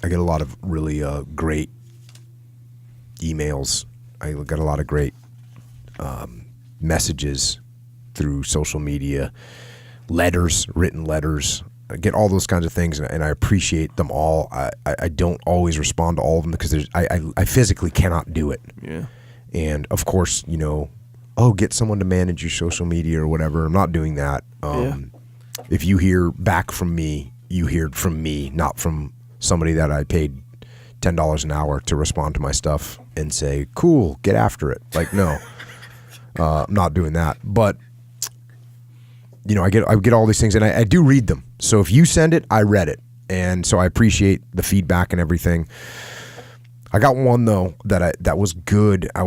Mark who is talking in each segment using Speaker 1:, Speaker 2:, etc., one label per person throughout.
Speaker 1: I get a lot of really great emails. I get a lot of great messages through social media, letters, written letters. I get all those kinds of things, and I appreciate them all. I don't always respond to all of them because I physically cannot do it.
Speaker 2: Yeah.
Speaker 1: And of course, get someone to manage your social media or whatever. I'm not doing that. If you hear back from me, you hear from me, not from somebody that I paid $10 an hour to respond to my stuff and say, cool, get after it. Like, no, I'm not doing that. But, I get all these things, and I do read them. So if you send it, I read it. And so I appreciate the feedback and everything. I got one, though, that was good. I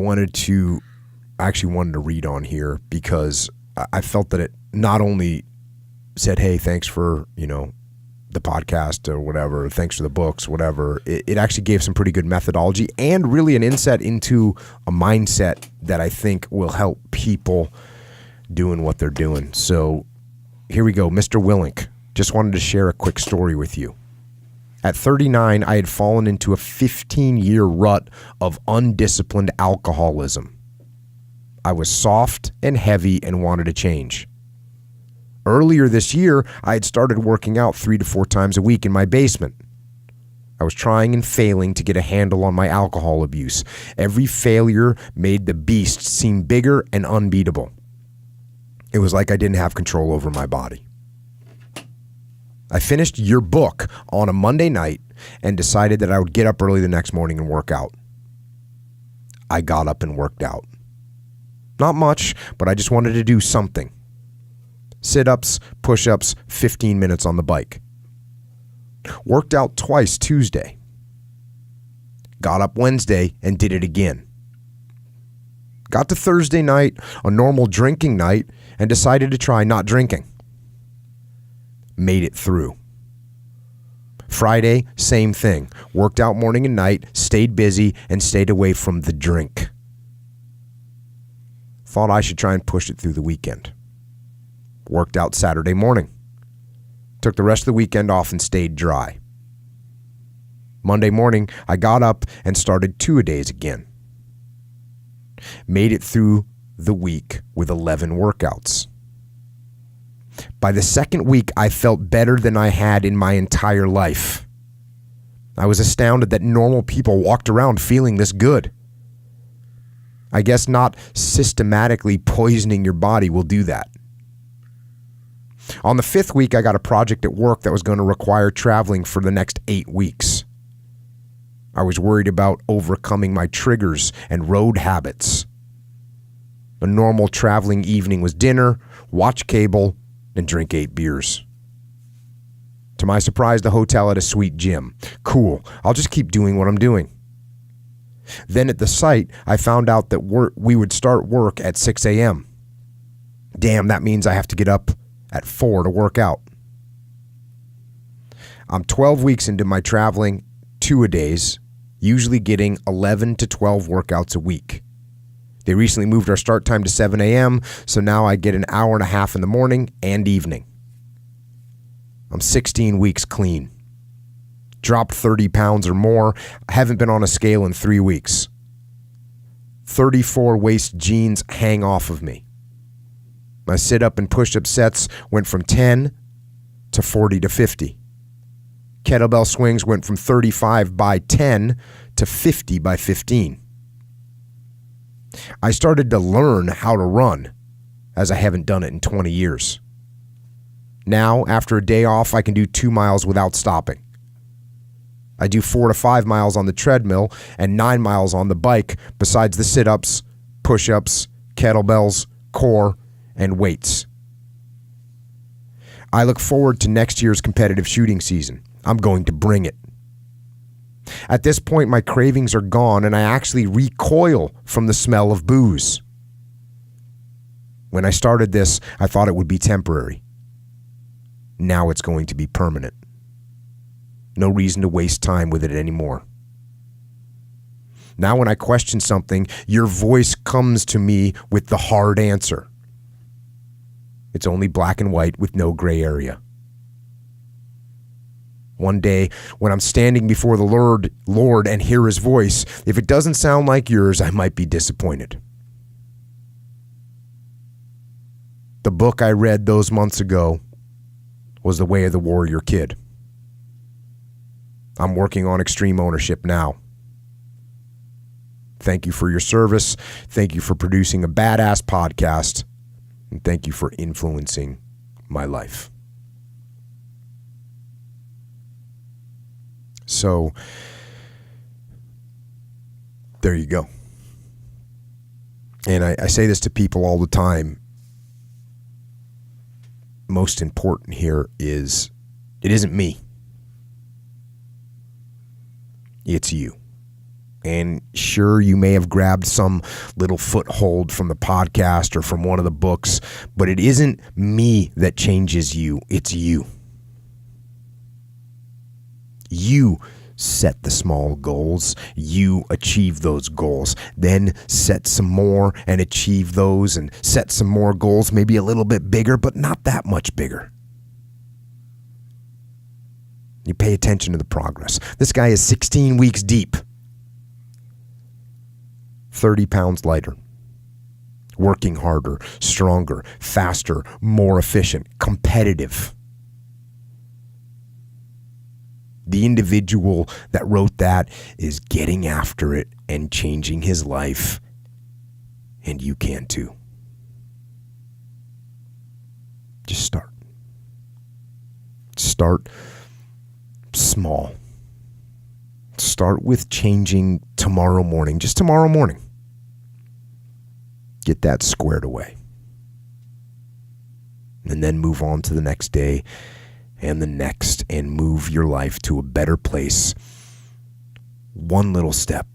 Speaker 1: actually wanted to read on here because I felt that it not only said, hey, thanks for, the podcast or whatever, thanks for the books, whatever. It actually gave some pretty good methodology and really an insight into a mindset that I think will help people doing what they're doing. So here we go. Mr. Willink, just wanted to share a quick story with you. At 39, I had fallen into a 15-year rut of undisciplined alcoholism. I was soft and heavy and wanted to change. Earlier this year, I had started working out 3 to 4 times a week in my basement. I was trying and failing to get a handle on my alcohol abuse. Every failure made the beast seem bigger and unbeatable. It was like I didn't have control over my body. I finished your book on a Monday night and decided that I would get up early the next morning and work out. I got up and worked out. Not much, but I just wanted to do something. Sit-ups, push-ups, 15 minutes on the bike. Worked out twice Tuesday. Got up Wednesday and did it again. Got to Thursday night, a normal drinking night, and decided to try not drinking. Made it through. Friday, same thing. Worked out morning and night, stayed busy, and stayed away from the drink. Thought I should try and push it through the weekend. Worked out Saturday morning. Took the rest of the weekend off and stayed dry. Monday morning, I got up and started 2-a-days again. Made it through the week with 11 workouts. By the second week, I felt better than I had in my entire life. I was astounded that normal people walked around feeling this good. I guess not systematically poisoning your body will do that. On the 5th week, I got a project at work that was going to require traveling for the next 8 weeks. I was worried about overcoming my triggers and road habits. A normal traveling evening was dinner, watch cable, and drink 8 beers. To my surprise, the hotel had a sweet gym. Cool, I'll just keep doing what I'm doing. Then at the site, I found out that we would start work at 6 a.m. Damn, that means I have to get up at 4 to work out. I'm 12 weeks into my traveling 2-a-days, usually getting 11 to 12 workouts a week. They recently moved our start time to 7 a.m., so now I get an hour and a half in the morning and evening. I'm 16 weeks clean. Dropped 30 pounds or more. I haven't been on a scale in 3 weeks. 34 waist jeans hang off of me. My sit-up and push-up sets went from 10 to 40 to 50. Kettlebell swings went from 35 by 10 to 50 by 15. I started to learn how to run, as I haven't done it in 20 years. Now, after a day off, I can do 2 miles without stopping. I do 4 to 5 miles on the treadmill and 9 miles on the bike, besides the sit-ups, push-ups, kettlebells, core, and weights. I look forward to next year's competitive shooting season. I'm going to bring it. At this point, my cravings are gone, and I actually recoil from the smell of booze. When I started this, I thought it would be temporary. Now it's going to be permanent. No reason to waste time with it anymore. Now when I question something, your voice comes to me with the hard answer. It's only black and white with no gray area. One day, when I'm standing before the Lord and hear his voice, if it doesn't sound like yours, I might be disappointed. The book I read those months ago was The Way of the Warrior Kid. I'm working on Extreme Ownership now. Thank you for your service. Thank you for producing a badass podcast. And thank you for influencing my life. So, there you go. And I say this to people all the time. Most important here is, it isn't me. It's you. And sure, you may have grabbed some little foothold from the podcast or from one of the books, but it isn't me that changes you. It's you. You set the small goals. You achieve those goals. Then set some more and achieve those, and set some more goals, maybe a little bit bigger, but not that much bigger. You pay attention to the progress. This guy is 16 weeks deep. 30 pounds lighter. Working harder, stronger, faster, more efficient, competitive. The individual that wrote that is getting after it and changing his life. And you can too. Just start. Start small. Start with changing tomorrow morning, just tomorrow morning. Get that squared away. And then move on to the next day and the next, and move your life to a better place. One little step.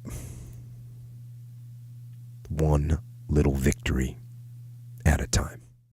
Speaker 1: One little victory at a time.